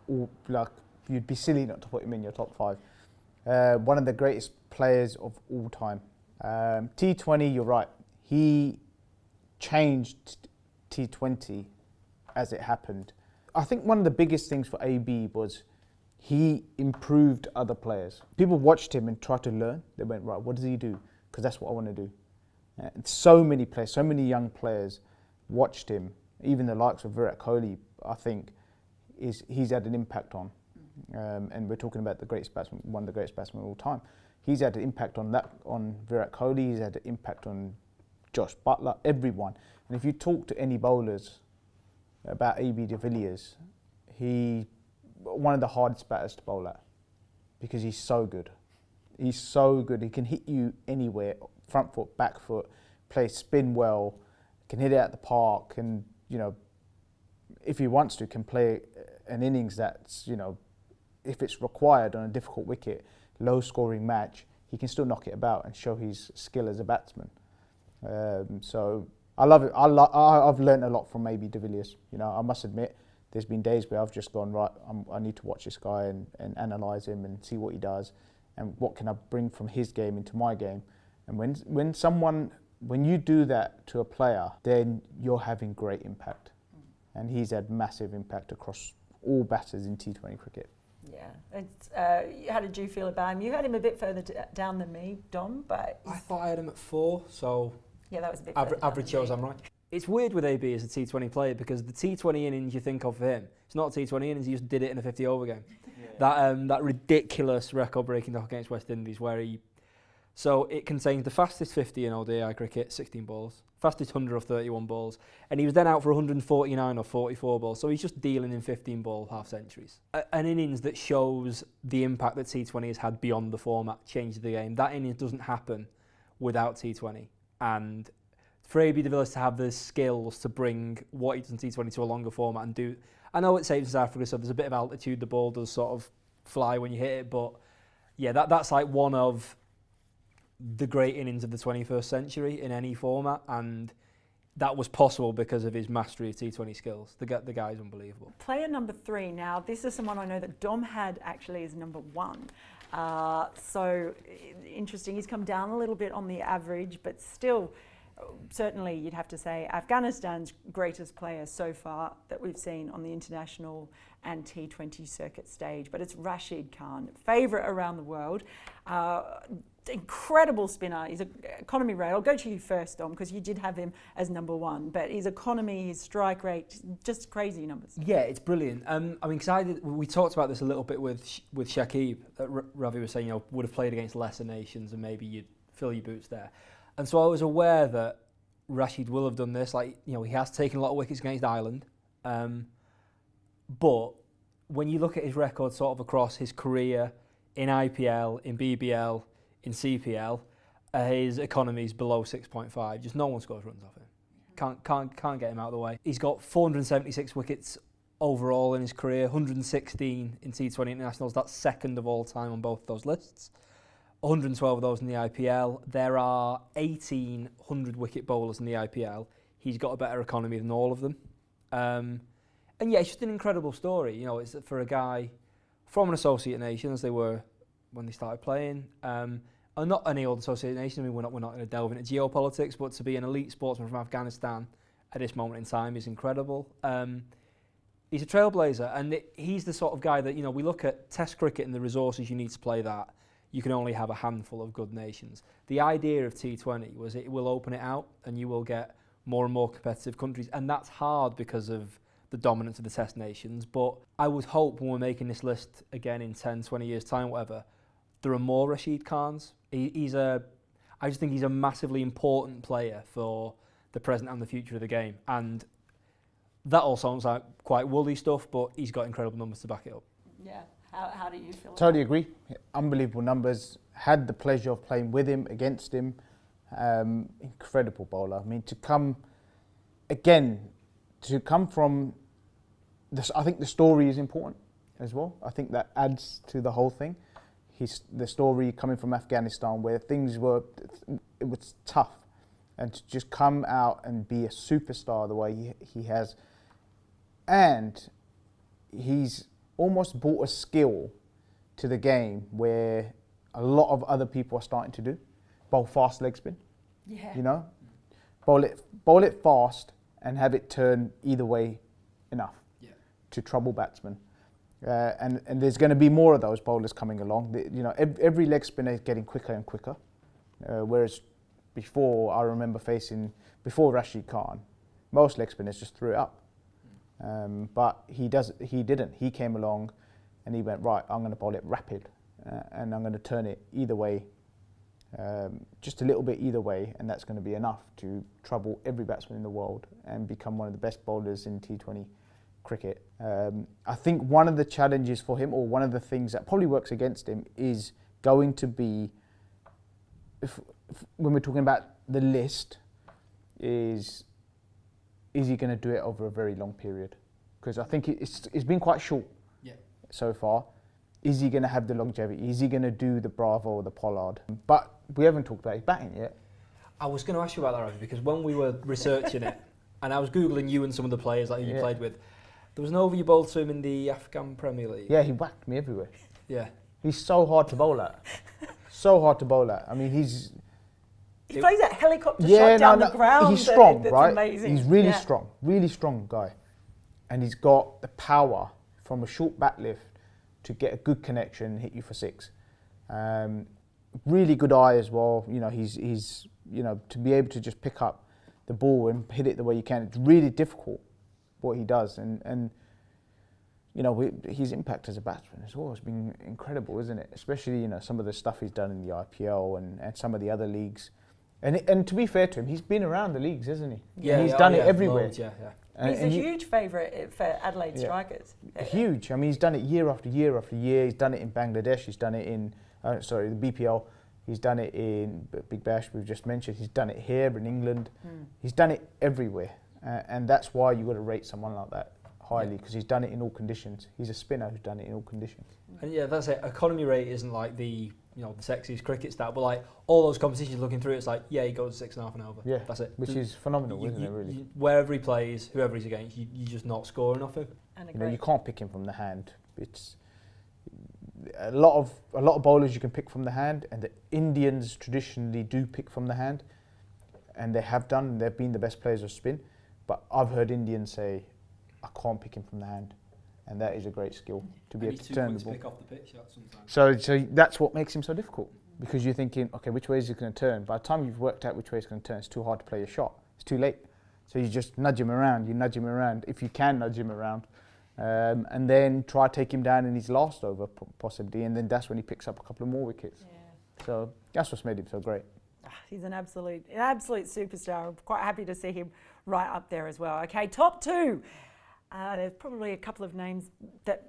Or, you'd be silly not to put him in your top 5. One of the greatest players of all time. T20, you're right. He changed T20 as it happened. I think one of the biggest things for AB was he improved other players. People watched him and tried to learn. They went, right, what does he do? Because that's what I want to do. And so many players, so many young players watched him. Even the likes of Virat Kohli, I think, he's had an impact on. And we're talking about the greatest batsman, one of the greatest batsmen of all time. He's had an impact on Virat Kohli. He's had an impact on Josh Butler, everyone. And if you talk to any bowlers about AB de Villiers, he's one of the hardest batters to bowl at because he's so good. He's so good. He can hit you anywhere, front foot, back foot, play spin well, can hit it at the park, and if he wants to, can play an innings that's if it's required on a difficult wicket, low-scoring match, he can still knock it about and show his skill as a batsman. So I love it. I've learned a lot from AB de Villiers. I must admit, there's been days where I've just gone, right, I need to watch this guy and analyse him and see what he does and what can I bring from his game into my game. And when you do that to a player, then you're having great impact. And he's had massive impact across all batters in T20 cricket. Yeah. How did you feel about him? You had him a bit further down than me, Dom, but... I thought I had him at 4, so... Yeah, that was a bit average shows I'm right. It's weird with AB as a T20 player because the T20 innings you think of for him, it's not a T20 innings, he just did it in a 50-over game. Yeah. That ridiculous record-breaking knock against West Indies where So it contains the fastest 50 in ODI cricket, 16 balls, fastest 100 of 31 balls, and he was then out for 149 or 44 balls, so he's just dealing in 15-ball half-centuries. An innings that shows the impact that T20 has had beyond the format, changed the game. That innings doesn't happen without T20, and for AB de Villiers to have the skills to bring what he does in T20 to a longer format and do... I know it's safe in South Africa, so there's a bit of altitude, the ball does sort of fly when you hit it, but yeah, that's like one of the great innings of the 21st century in any format, and that was possible because of his mastery of T20 skills. The guy's unbelievable. Player number 3. Now, this is someone I know that Dom had actually as number 1. So interesting. He's come down a little bit on the average, but still, certainly you'd have to say Afghanistan's greatest player so far that we've seen on the international and T20 circuit stage. But it's Rashid Khan, favourite around the world. Incredible spinner. He's an economy rate. I'll go to you first, Dom, because you did have him as number 1. But his economy, his strike rate, just crazy numbers. Yeah, it's brilliant. Because we talked about this a little bit with Shakib. Ravi was saying, would have played against lesser nations and maybe you'd fill your boots there. And so I was aware that Rashid will have done this. He has taken a lot of wickets against Ireland. But when you look at his record sort of across his career in IPL, in BBL, in CPL, his economy is below 6.5. Just no one scores runs off him. Can't get him out of the way. He's got 476 wickets overall in his career, 116 in T20 internationals. That's second of all time on both those lists. 112 of those in the IPL. There are 1,800 wicket bowlers in the IPL. He's got a better economy than all of them. And yeah, it's just an incredible story. It's for a guy from an associate nation, as they were when they started playing. And not any old associate nation. We're not going to delve into geopolitics, but to be an elite sportsman from Afghanistan at this moment in time is incredible. He's a trailblazer, and he's the sort of guy that, we look at Test cricket and the resources you need to play that. You can only have a handful of good nations. The idea of T20 was it will open it out and you will get more and more competitive countries, and that's hard because of the dominance of the Test nations. But I would hope when we're making this list again in 10, 20 years' time, whatever, there are more Rashid Khans. I just think he's a massively important player for the present and the future of the game. And that all sounds like quite woolly stuff, but he's got incredible numbers to back it up. Yeah. How do you feel? Totally agree. Unbelievable numbers. Had the pleasure of playing with him, against him. Incredible bowler. To come from this, I think the story is important as well. I think that adds to the whole thing. The story coming from Afghanistan where it was tough, and to just come out and be a superstar the way he has, and he's almost brought a skill to the game where a lot of other people are starting to do. Bowl fast leg spin. Yeah. You know, bowl it fast and have it turn either way enough to trouble batsmen. And there's going to be more of those bowlers coming along. You know, every leg spinner is getting quicker and quicker. Whereas before, I remember before Rashid Khan, most leg spinners just threw it up. But he didn't. He came along and he went, right, I'm going to bowl it rapid and I'm going to turn it either way, just a little bit either way, and that's going to be enough to trouble every batsman in the world and become one of the best bowlers in T20 cricket. I think one of the challenges for him, or one of the things that probably works against him, is going to be, when we're talking about the list, is he going to do it over a very long period? Because I think it's been quite short so far. Is he going to have the longevity? Is he going to do the Bravo or the Pollard? But we haven't talked about his batting yet. I was going to ask you about that, Ravi, because when we were researching it, and I was Googling you and some of the players that you played with, there was an over you bowled to him in the Afghan Premier League. Yeah, he whacked me everywhere. Yeah. He's so hard to bowl at. So hard to bowl at. I mean, he plays that helicopter shot down the ground. He's strong, that's right? Amazing. He's really strong guy. And he's got the power from a short bat lift to get a good connection and hit you for six. Really good eye as well. You know, he's you know, to be able to just pick up the ball and hit it the way you can. It's really difficult what he does, and you know, his impact as a batsman as well has been incredible, isn't it? Especially, you know, some of the stuff he's done in the IPL and some of the other leagues. And to be fair to him, he's been around the leagues, hasn't he? Yeah, he's done it everywhere. Loads, yeah. He's a huge favourite for Adelaide strikers. Huge. I mean, he's done it year after year after year. He's done it in Bangladesh. He's done it in, the BPL. He's done it in Big Bash, we've just mentioned. He's done it here in England. He's done it everywhere. And that's why you've got to rate someone like that highly, because he's done it in all conditions. He's a spinner who's done it in all conditions. And yeah, that's it. Economy rate isn't like the sexiest cricket stat, but like all those competitions looking through, it's like, he goes 6.5 and over. Yeah, that's it. Which is phenomenal, isn't it? Really. Wherever he plays, whoever he's against, you're just not scoring off him. You know, you can't pick him from the hand. It's a lot of bowlers you can pick from the hand, and the Indians traditionally do pick from the hand, and they have done. They've been the best players of spin, but I've heard Indians say, I can't pick him from the hand. And that is a great skill to be able to turn the ball. Pick off the pitch sometimes. So that's what makes him so difficult, because you're thinking, okay, which way is he going to turn? By the time you've worked out which way he's going to turn, it's too hard to play a shot. It's too late. So you just nudge him around. You nudge him around if you can nudge him around, and then try to take him down in his last over possibly, and then that's when he picks up a couple of more wickets. Yeah. So that's what's made him so great. He's an absolute superstar. I'm quite happy to see him right up there as well. Okay, top two. There's probably a couple of names that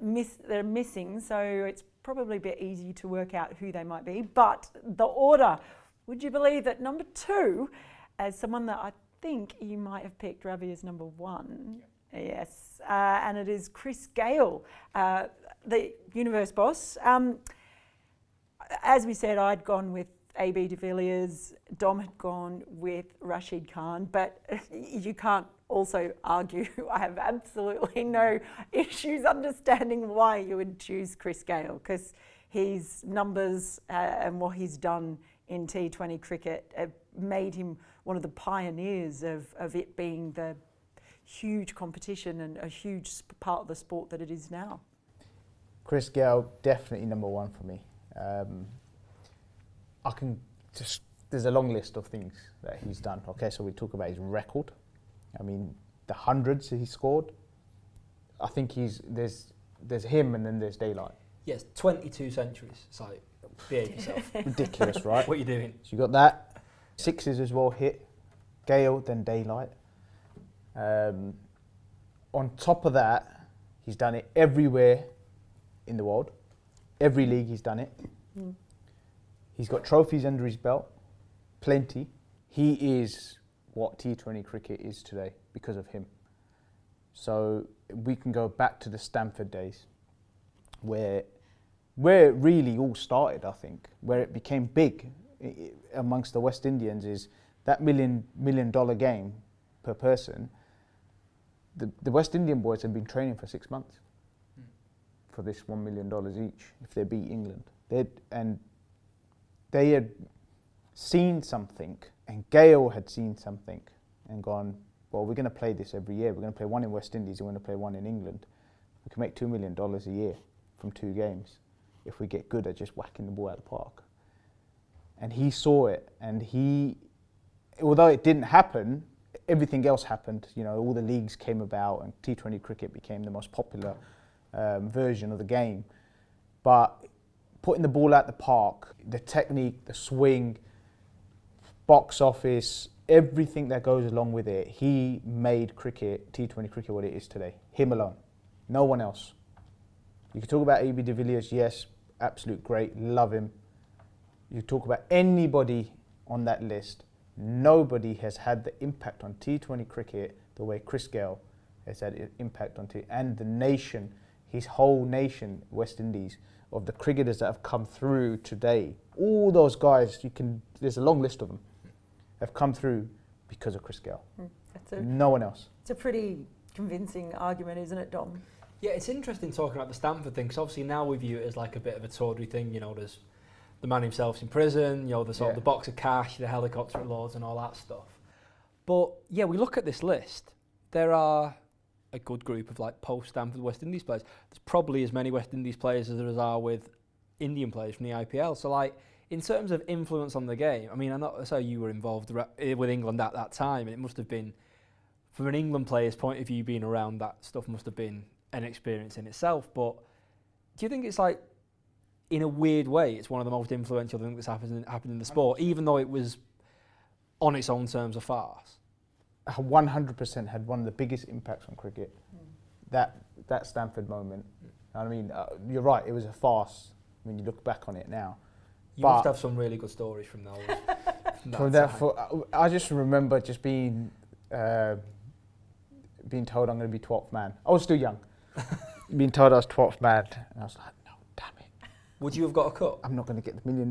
are missing, so it's probably a bit easy to work out who they might be. But the order, would you believe that number two, as someone that I think you might have picked Ravi as number one? Yep. Yes, and it is Chris Gayle, the universe boss. As we said, I'd gone with AB de Villiers, Dom had gone with Rashid Khan, but you can't also argue. I have absolutely no issues understanding why you would choose Chris Gayle, because his numbers and what he's done in T20 cricket have made him one of the pioneers of it being the huge competition and a huge part of the sport that it is now. Chris Gayle, definitely number one for me. There's a long list of things that he's done. Okay, so we talk about his record. I mean, the hundreds he scored. I think there's him and then there's daylight. Yes, 22 centuries. It's like, behave yourself. Ridiculous, right? What are you doing? So you got that. Sixes as well hit. Gayle, then daylight. On top of that, he's done it everywhere in the world. Every league he's done it. He's got trophies under his belt, plenty. He is what T20 cricket is today because of him. So we can go back to the Stamford days, where it really all started, I think, where it became big amongst the West Indians is that $1 million game per person. The West Indian boys have been training for 6 months for this $1 million each if they beat England. And they had seen something, and Gayle had seen something and gone, well, we're going to play this every year. We're going to play one in West Indies and we're going to play one in England. We can make $2 million a year from 2 games if we get good at just whacking the ball out of the park. And he saw it, and although it didn't happen, everything else happened. You know, all the leagues came about, and T20 cricket became the most popular version of the game. But putting the ball out the park, the technique, the swing, box office, everything that goes along with it, he made cricket, T20 cricket, what it is today. Him alone, no one else. You can talk about AB de Villiers, yes, absolute great, love him. You talk about anybody on that list, nobody has had the impact on T20 cricket the way Chris Gayle has had impact on and the nation, his whole nation, West Indies, of the cricketers that have come through today. All those guys, there's a long list of them, have come through because of Chris Gayle. No one else. It's a pretty convincing argument, isn't it, Dom? Yeah, it's interesting talking about the Stanford thing, because obviously now we view it as like a bit of a tawdry thing. You know, there's the man himself's in prison, you know, the sort of the box of cash, the helicopter at Lords and all that stuff. But yeah, we look at this list, there are a good group of like post-Stanford West Indies players. There's probably as many West Indies players as there are with Indian players from the IPL. So like, in terms of influence on the game, I mean, I'm not so you were involved with England at that time, and it must have been, from an England player's point of view, being around that stuff must have been an experience in itself. But do you think it's like, in a weird way, it's one of the most influential things that's happened in the sport, even though it was on its own terms a farce? 100% had one of the biggest impacts on cricket. That Stanford moment. I mean, you're right, it was a farce when you look back on it now. You must have some really good stories from that. I just remember just being told I'm going to be 12th man. I was still young. Being told I was 12th man, and I was like, no, damn it. Would you have got a cup? I'm not going to get the $1 million.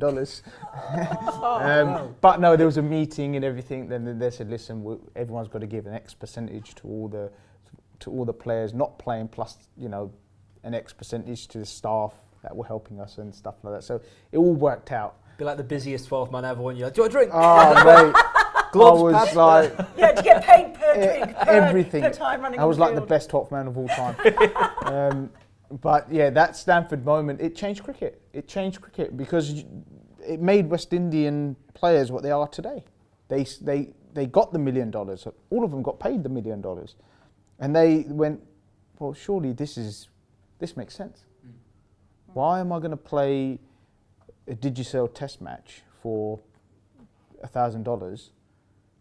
But no, there was a meeting and everything. Then they said, listen, everyone's got to give an X percentage to all the players not playing, plus an X percentage to the staff that were helping us and stuff like that. So it all worked out. Be like the busiest 12th man ever when you're like, do you want a drink? Oh, mate. Gloves, I was pads, like... Yeah, to get paid per drink, everything. per time running I was on the like the field. best 12th man of all time. But yeah, that Stanford moment, it changed cricket. It changed cricket because it made West Indian players what they are today. They got the $1 million. All of them got paid the $1 million. And they went, well, surely this makes sense. Why am I going to play a Digicel test match for $1,000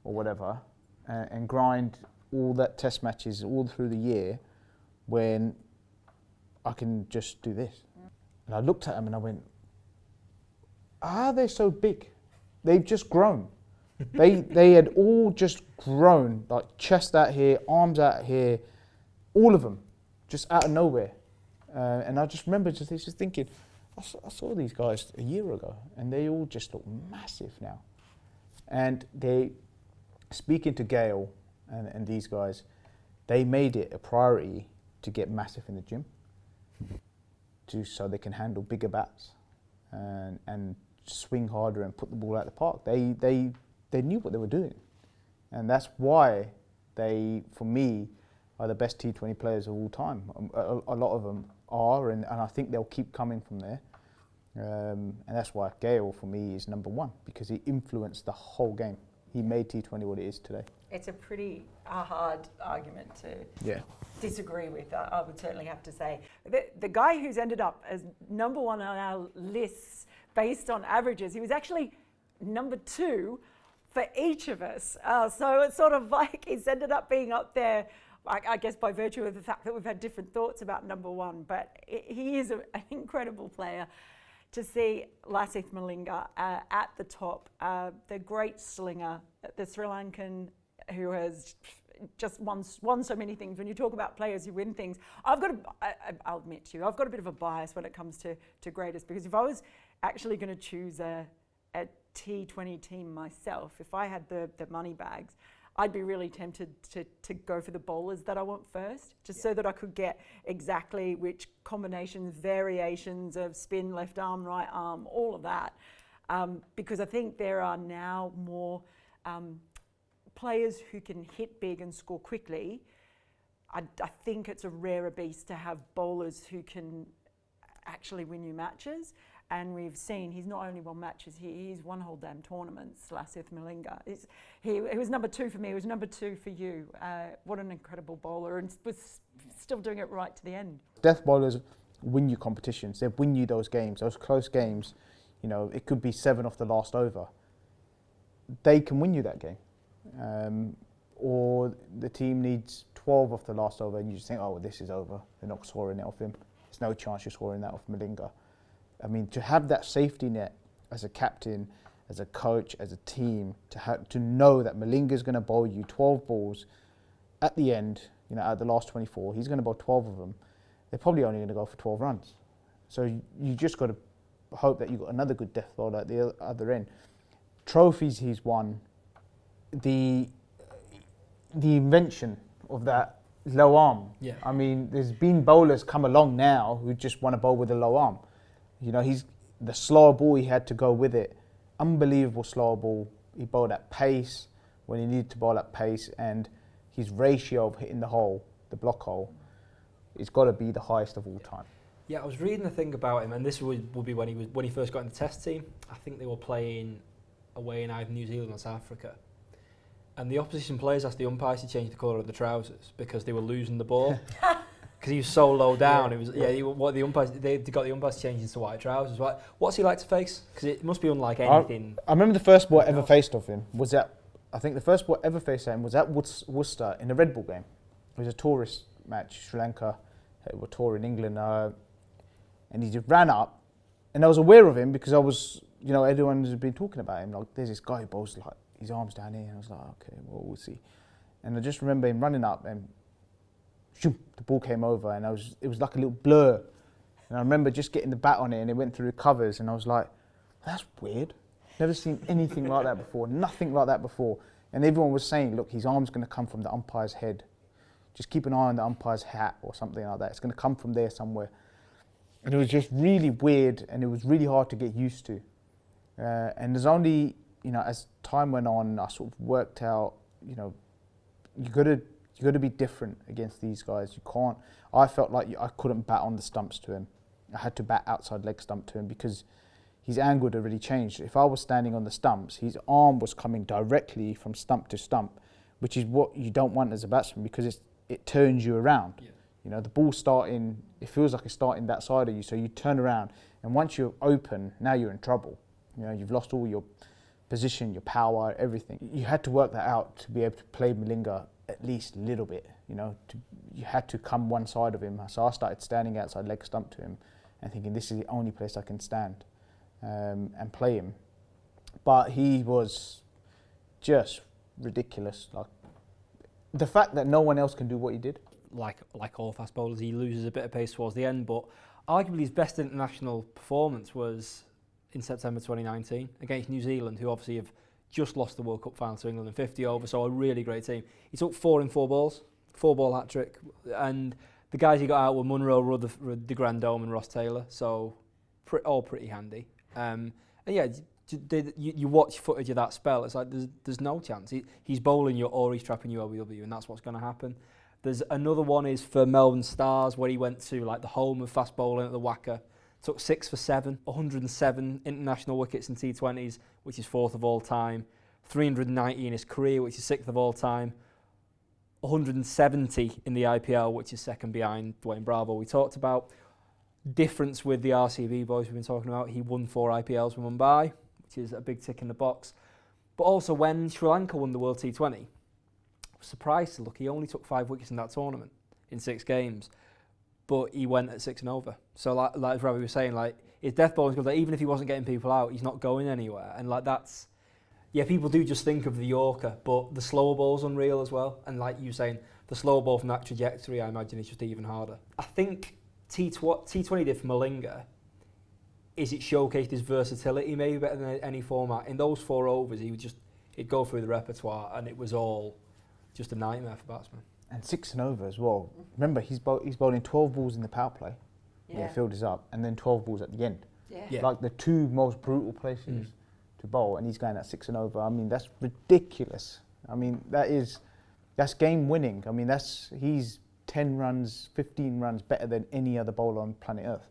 or whatever and grind all that test matches all through the year when I can just do this? And I looked at them and I went, are they so big? They've just grown. They had all just grown, like chest out here, arms out here, all of them, just out of nowhere. And I just remember just thinking, I saw these guys a year ago and they all just look massive now. And speaking to Gayle and these guys, they made it a priority to get massive in the gym, so they can handle bigger bats and swing harder and put the ball out the park. They knew what they were doing. And that's why they, for me, are the best T20 players of all time. A lot of them are, and I think they'll keep coming from there. And that's why Gayle, for me, is number one, because he influenced the whole game. He made T20 what it is today. It's a pretty hard argument to disagree with, I would certainly have to say. The guy who's ended up as number one on our lists based on averages, he was actually number two for each of us. So it's sort of like he's ended up being up there, I guess by virtue of the fact that we've had different thoughts about number one, but he is an incredible player. To see Lasith Malinga at the top, the great slinger, the Sri Lankan who has just won so many things. When you talk about players who win things, I'll admit to you, I've got a bit of a bias when it comes to greatest, because if I was actually going to choose a T20 team myself, if I had the money bags, I'd be really tempted to go for the bowlers that I want first, just so that I could get exactly which combinations, variations of spin, left arm, right arm, all of that. because I think there are now more players who can hit big and score quickly. I think it's a rarer beast to have bowlers who can actually win you matches. And we've seen he's not only won matches, he's won whole damn tournaments. Lasith Malinga, he was number 2 for me. He was number 2 for you. What an incredible bowler, and was still doing it right to the end. Death bowlers win you competitions. They win you those games, those close games. You know, it could be 7 off the last over. They can win you that game, or the team needs 12 off the last over, and you just think, oh, well, this is over. They're not scoring it off him. There's no chance you're scoring that off Malinga. I mean, to have that safety net as a captain, as a coach, as a team, to know that Malinga's going to bowl you 12 balls at the end, you know, at the last 24, he's going to bowl 12 of them. They're probably only going to go for 12 runs. So you just got to hope that you've got another good death bowler at the other end. Trophies he's won, the invention of that low arm. Yeah. I mean, there's been bowlers come along now who just want to bowl with a low arm. You know, he's the slower ball, he had to go with it. Unbelievable slower ball. He bowled at pace when he needed to bowl at pace, and his ratio of hitting the hole, the block hole, it's got to be the highest of all time. Yeah, I was reading a thing about him, and this would be when he first got in the Test team. I think they were playing away in either New Zealand or South Africa, and the opposition players asked the umpires to change the colour of the trousers because they were losing the ball. Because he was so low down, they got the umpires changing to white trousers. What's he like to face? Because it must be unlike anything. I remember the first ball I ever faced of him was at, I think the first ball I ever faced him was at Worcester in the Red Bull game. It was a tourist match, Sri Lanka were touring England, and he just ran up, and I was aware of him because I was, you know, everyone has been talking about him. Like, there's this guy who bowls like his arms down here, and I was like, okay, well, we'll see. And I just remember him running up and the ball came over, and it was like a little blur. And I remember just getting the bat on it, and it went through the covers, and I was like, that's weird. Never seen anything like that before, nothing like that before. And everyone was saying, look, his arm's going to come from the umpire's head. Just keep an eye on the umpire's hat or something like that. It's going to come from there somewhere. And it was just really weird, and it was really hard to get used to. And there's only, you know, as time went on, I sort of worked out, you know, you got to be different against these guys. You can't. I felt like I couldn't bat on the stumps to him. I had to bat outside leg stump to him because his angle had already changed. If I was standing on the stumps, his arm was coming directly from stump to stump, which is what you don't want as a batsman because it turns you around. Yeah. You know, the ball's starting, it feels like it's starting that side of you, so you turn around, and once you're open, now you're in trouble. You know, you've lost all your position, your power, everything. You had to work that out to be able to play Malinga at least a little bit, you know. You had to come one side of him. So I started standing outside leg stump to him and thinking this is the only place I can stand and play him. But he was just ridiculous. Like, the fact that no one else can do what he did. Like all fast bowlers, he loses a bit of pace towards the end, but arguably his best international performance was in September 2019 against New Zealand, who obviously have just lost the World Cup final to England in 50 over, so a really great team. He took 4 in 4 balls, 4-ball hat-trick, and the guys he got out were Munro, Rutherford, de Grandome and Ross Taylor, so all pretty handy. And yeah, you watch footage of that spell, it's like there's no chance. He's bowling you or he's trapping you OBW, and that's what's going to happen. There's another one is for Melbourne Stars, where he went to like the home of fast bowling at the Wacker. Took 6 for 7, 107 international wickets in T20s, which is 4th of all time. 390 in his career, which is 6th of all time. 170 in the IPL, which is second behind Dwayne Bravo, we talked about. Difference with the RCB boys we've been talking about, he won 4 IPLs with Mumbai, which is a big tick in the box. But also when Sri Lanka won the World T20, I was surprised to look, he only took 5 wickets in that tournament in 6 games. But he went at 6 and over. So like Ravi was saying, like his death bowling skills, like, even if he wasn't getting people out, he's not going anywhere. And like that's, yeah, people do just think of the Yorker, but the slower ball's unreal as well. And like you saying, the slower ball from that trajectory, I imagine, is just even harder. I think T20 did for Malinga is it showcased his versatility maybe better than any format. In those 4 overs, he'd go through the repertoire, and it was all just a nightmare for batsmen. And 6 and over as well. Remember, he's bowling 12 balls in the power play when the field is up, and then 12 balls at the end. Yeah. Like the 2 most brutal places. to bowl, and he's going at 6 and over. I mean, that's ridiculous. I mean, that's game winning. I mean, he's 10 runs, 15 runs better than any other bowler on planet Earth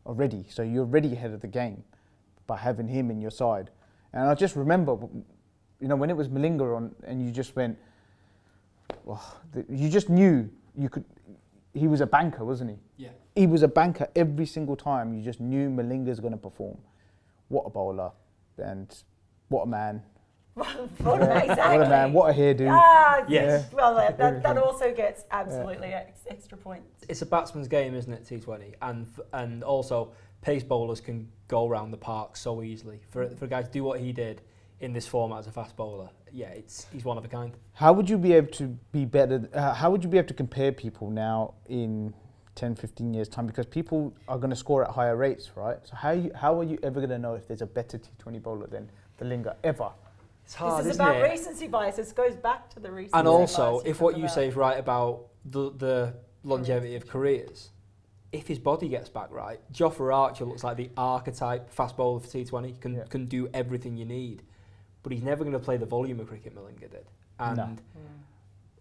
already. So you're already ahead of the game by having him in your side. And I just remember, you know, when it was Malinga on, and you just went, well, you just knew you could. He was a banker, wasn't he? Yeah. He was a banker every single time. You just knew Malinga's going to perform. What a bowler, and what a man. Exactly. What a man, what a hairdo. Yes. Well, that also gets absolutely extra points. It's a batsman's game, isn't it, T20? And also, pace bowlers can go around the park so easily. For a guy to do what he did in this format as a fast bowler, he's one of a kind. How would you be able to be better? How would you be able to compare people now in 10, 15 years' time? Because people are going to score at higher rates, right? So how are you ever going to know if there's a better T20 bowler than Malinga ever? It's hard, this is about recency bias. This goes back to the recency and also, bias if what you say is right about the longevity of careers, if his body gets back right, Jofra Archer looks like the archetype fast bowler for T20. Can do everything you need, but he's never going to play the volume of cricket Malinga did. And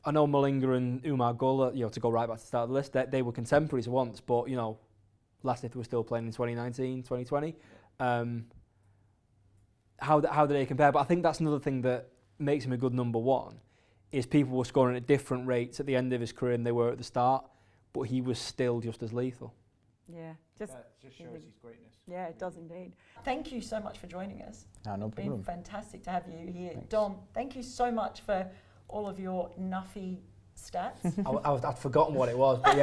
I know Malinga and Umar Gull, to go right back to the start of the list, they were contemporaries once, but Lasith was still playing in 2019, 2020. How do they compare? But I think that's another thing that makes him a good number one, is people were scoring at different rates at the end of his career than they were at the start, but he was still just as lethal. Yeah, that just shows his greatness. Yeah, it does indeed. Thank you so much for joining us. No problem. It's been fantastic to have you here. Thanks. Dom, thank you so much for all of your nuffy stats. I'd forgotten what it was, but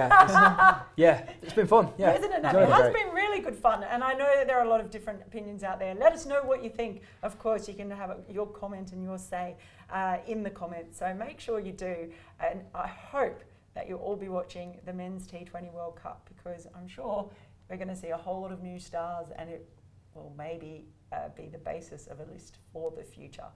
it's been fun. Yeah, Isn't it? It has been really good fun, and I know that there are a lot of different opinions out there. Let us know what you think. Of course, you can have your comment and your say in the comments, so make sure you do. And I hope that you'll all be watching the Men's T20 World Cup, because I'm sure we're going to see a whole lot of new stars, and it will maybe be the basis of a list for the future.